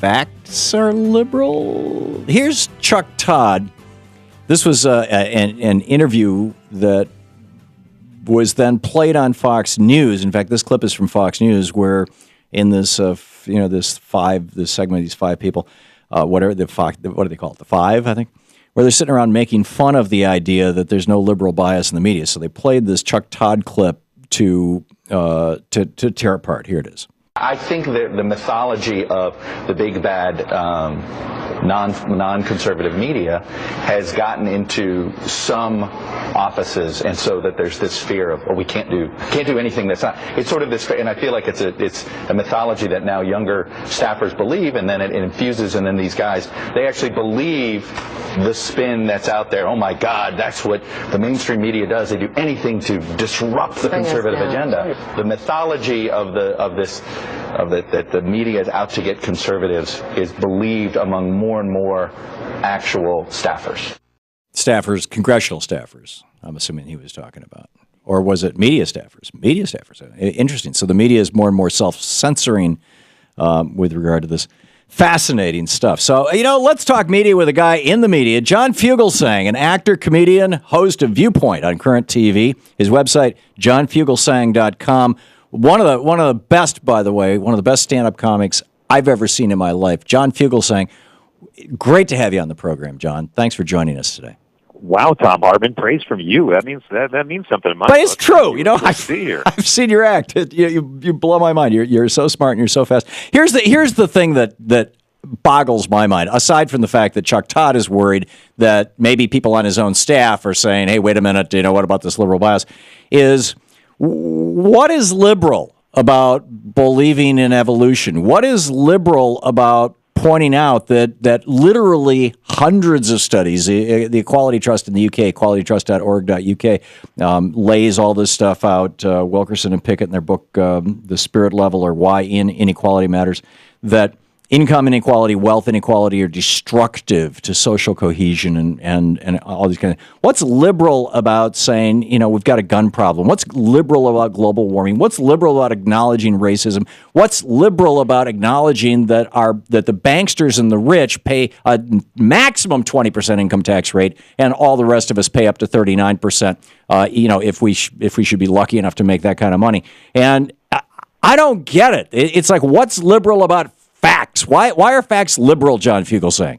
facts are liberal? Here's Chuck Todd. This was an interview that was then played on Fox News. In fact, this clip is from Fox News, where in this this segment of these five people, what do they call it? The five, I think, where they're sitting around making fun of the idea that there's no liberal bias in the media. So they played this Chuck Todd clip to tear apart. Here it is. I think that the mythology of the big bad non-conservative media has gotten into some offices, and so that there's this fear of, we can't do anything that's not. It's sort of this, and I feel like it's a mythology that now younger staffers believe, and then it infuses, and then these guys, they actually believe the spin that's out there. Oh my God, that's what the mainstream media does. They do anything to disrupt the conservative agenda. The mythology of that the media is out to get conservatives is believed among more and more actual staffers. Staffers, congressional staffers, I'm assuming he was talking about. Or was it media staffers? Media staffers. Interesting. So the media is more and more self-censoring with regard to this fascinating stuff. So, let's talk media with a guy in the media, John Fugelsang, an actor, comedian, host of Viewpoint on Current TV. His website, johnfugelsang.com. One of the best, by the way, one of the best stand-up comics I've ever seen in my life. John Fugelsang, great to have you on the program, John. Thanks for joining us today. Wow, Thom Hartmann, praise from you. That means something. But it's true. I've seen your act. You blow my mind. You're so smart and you're so fast. Here's the thing that boggles my mind. Aside from the fact that Chuck Todd is worried that maybe people on his own staff are saying, "Hey, wait a minute, what about this liberal bias?" Is what is liberal about believing in evolution? What is liberal about pointing out that literally hundreds of studies, the Equality Trust in the UK, equalitytrust.org.uk, lays all this stuff out, Wilkerson and Pickett in their book, The Spirit Level, or Why Inequality Matters, that income inequality, wealth inequality are destructive to social cohesion and all these kind of. What's liberal about saying, we've got a gun problem? What's liberal about global warming? What's liberal about acknowledging racism? What's liberal about acknowledging that the banksters and the rich pay a maximum 20% income tax rate, and all the rest of us pay up to 39%? If we should be lucky enough to make that kind of money. And I don't get it. It's like, what's liberal about facts? Why are facts liberal, John Fugelsang?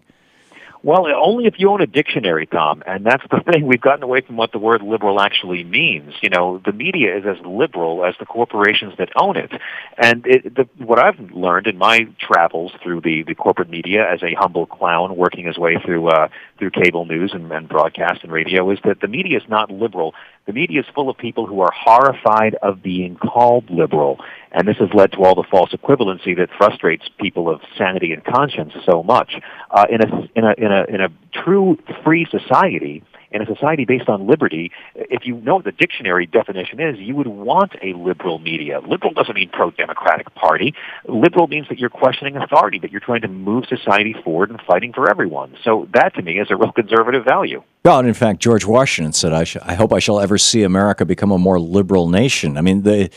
Well, only if you own a dictionary, Tom, and that's the thing. We've gotten away from what the word liberal actually means. The media is as liberal as the corporations that own it. And what I've learned in my travels through the corporate media as a humble clown working his way through cable news and broadcast and radio is that the media is not liberal. The media is full of people who are horrified of being called liberal. And this has led to all the false equivalency that frustrates people of sanity and conscience so much. In a true free society, in a society based on liberty, if you know what the dictionary definition is, you would want a liberal media. Liberal doesn't mean pro-democratic party. Liberal means that you're questioning authority, that you're trying to move society forward and fighting for everyone. So that, to me, is a real conservative value. Well, and in fact, George Washington said, I hope I shall ever see America become a more liberal nation. I mean, the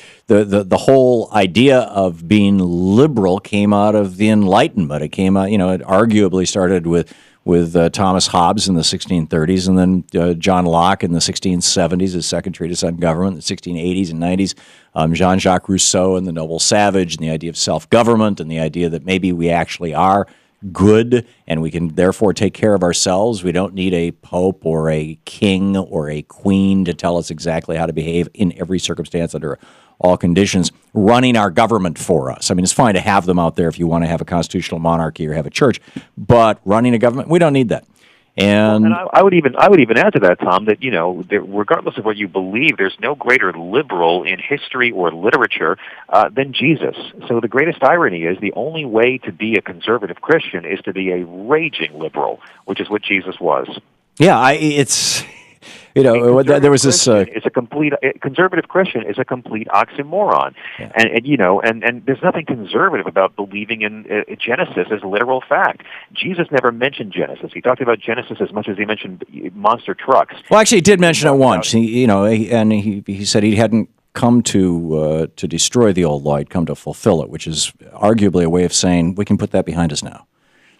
whole idea of being liberal came out of the Enlightenment. It came out, it arguably started with Thomas Hobbes in the 1630s, and then John Locke in the 1670s, his second treatise on government, the 1680s and 90s, Jean-Jacques Rousseau and the Noble Savage, and the idea of self-government, and the idea that maybe we actually are good and we can therefore take care of ourselves. We don't need a pope or a king or a queen to tell us exactly how to behave in every circumstance under all conditions, running our government for us. I mean, it's fine to have them out there if you want to have a constitutional monarchy or have a church, but running a government, we don't need that. And I would even add to that, Tom, that regardless of what you believe, there's no greater liberal in history or literature than Jesus. So the greatest irony is the only way to be a conservative Christian is to be a raging liberal, which is what Jesus was. Yeah, it's. There was this. Conservative Christian is a complete oxymoron, yeah. and there's nothing conservative about believing in Genesis as literal fact. Jesus never mentioned Genesis. He talked about Genesis as much as he mentioned monster trucks. Well, actually, he did mention it once. He said he hadn't come to destroy the old law; he'd come to fulfill it, which is arguably a way of saying we can put that behind us now.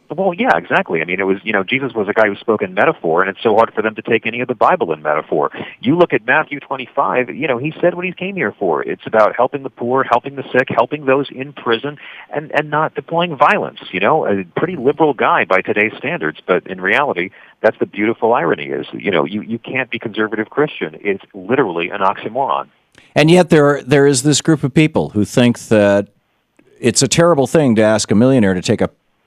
Well, yeah, exactly. I mean, it was, Jesus was a guy who spoke in metaphor, and it's so hard for them to take any of the Bible in metaphor. You look at Matthew 25, he said what he came here for. It's about helping the poor, helping the sick, helping those in prison, and not deploying violence, a pretty liberal guy by today's standards, but in reality, that's the beautiful irony is, you can't be conservative Christian. It's literally an oxymoron. And yet there is this group of people who think that it's a terrible thing to ask a millionaire to take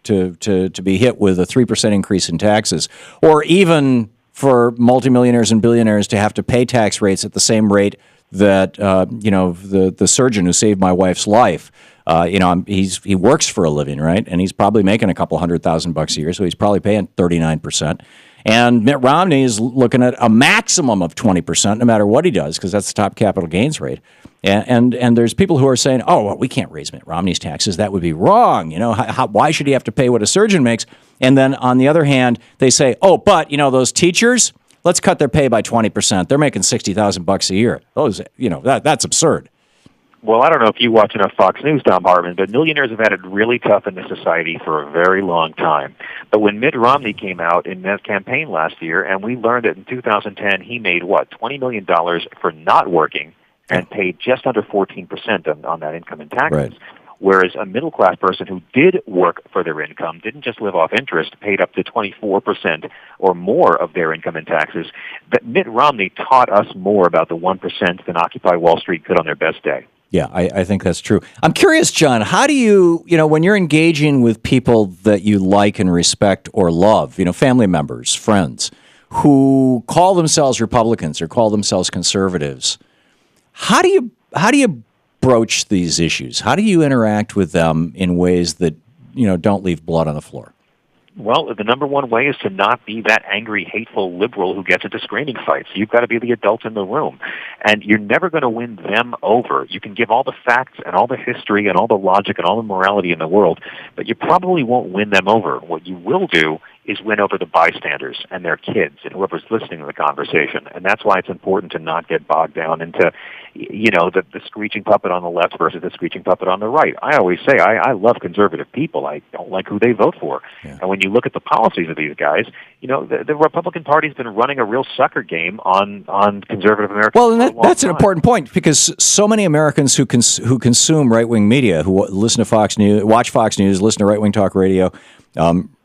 to be hit with a 3% increase in taxes, or even for multimillionaires and billionaires to have to pay tax rates at the same rate that the surgeon who saved my wife's life. He works for a living, right? And he's probably making a couple $100,000 a year, so he's probably paying 39%. And Mitt Romney is looking at a maximum of 20%, no matter what he does, because that's the top capital gains rate. And there's people who are saying, oh, well, we can't raise Mitt Romney's taxes. That would be wrong. Why should he have to pay what a surgeon makes? And then on the other hand, they say, oh, but those teachers, let's cut their pay by 20%. They're making $60,000 a year. That's absurd. Well, I don't know if you watch enough Fox News, Thom Hartmann, but millionaires have had it really tough in this society for a very long time. But when Mitt Romney came out in that campaign last year, and we learned that in 2010 he made, $20 million for not working and paid just under 14% on that income in taxes. Right. Whereas a middle-class person who did work for their income, didn't just live off interest, paid up to 24% or more of their income in taxes. But Mitt Romney taught us more about the 1% than Occupy Wall Street could on their best day. Yeah, I think that's true. I'm curious, John, how do you, when you're engaging with people that you like and respect or love, family members, friends, who call themselves Republicans or call themselves conservatives, how do you broach these issues? How do you interact with them in ways that, don't leave blood on the floor? Well, the number one way is to not be that angry, hateful liberal who gets into screaming fights. You've got to be the adult in the room. And you're never going to win them over. You can give all the facts and all the history and all the logic and all the morality in the world, but you probably won't win them over. What you will do is win over the bystanders and their kids and whoever's listening to the conversation. And that's why it's important to not get bogged down into, the screeching puppet on the left versus the screeching puppet on the right. I always say I love conservative people. I don't like who they vote for. Yeah. And when you look at the policies of these guys, the Republican Party's been running a real sucker game on conservative Americans. Well, and that's an important point, because so many Americans who consume right-wing media, who listen to Fox News, watch Fox News, listen to right-wing talk radio,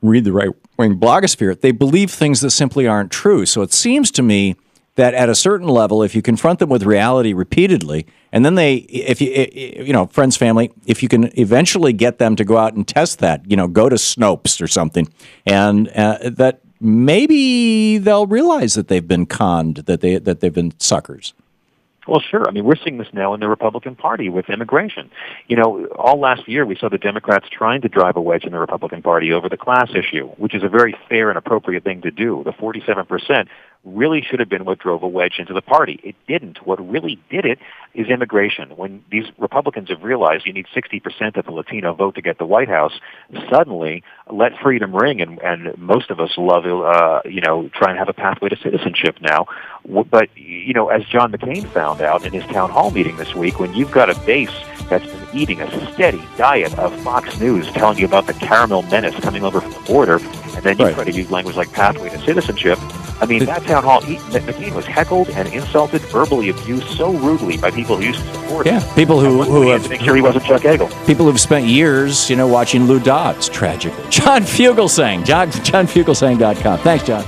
read the right-wing blogosphere, they believe things that simply aren't true. So it seems to me that at a certain level, if you confront them with reality repeatedly, and then friends, family, if you can eventually get them to go out and test that, go to Snopes or something, and that maybe they'll realize that they've been conned, that they've been suckers. Well, sure. I mean, we're seeing this now in the Republican Party with immigration. All last year we saw the Democrats trying to drive a wedge in the Republican Party over the class issue, which is a very fair and appropriate thing to do. The 47% really should have been what drove a wedge into the party. It didn't. What really did it is immigration. When these Republicans have realized you need 60% of the Latino vote to get the White House, suddenly let freedom ring, and most of us love, try and have a pathway to citizenship now. But, as John McCain found out in his town hall meeting this week, when you've got a base that's been eating a steady diet of Fox News telling you about the caramel menace coming over from the border, and then you try to use language like pathway to citizenship, I mean, that town hall, McCain was heckled and insulted, verbally abused so rudely by people who used to support him. Yeah, people who have... to make sure he wasn't Chuck Hagel. People who've spent years, watching Lou Dobbs, tragically. John Fugelsang, JohnFugelsang.com. Thanks, John.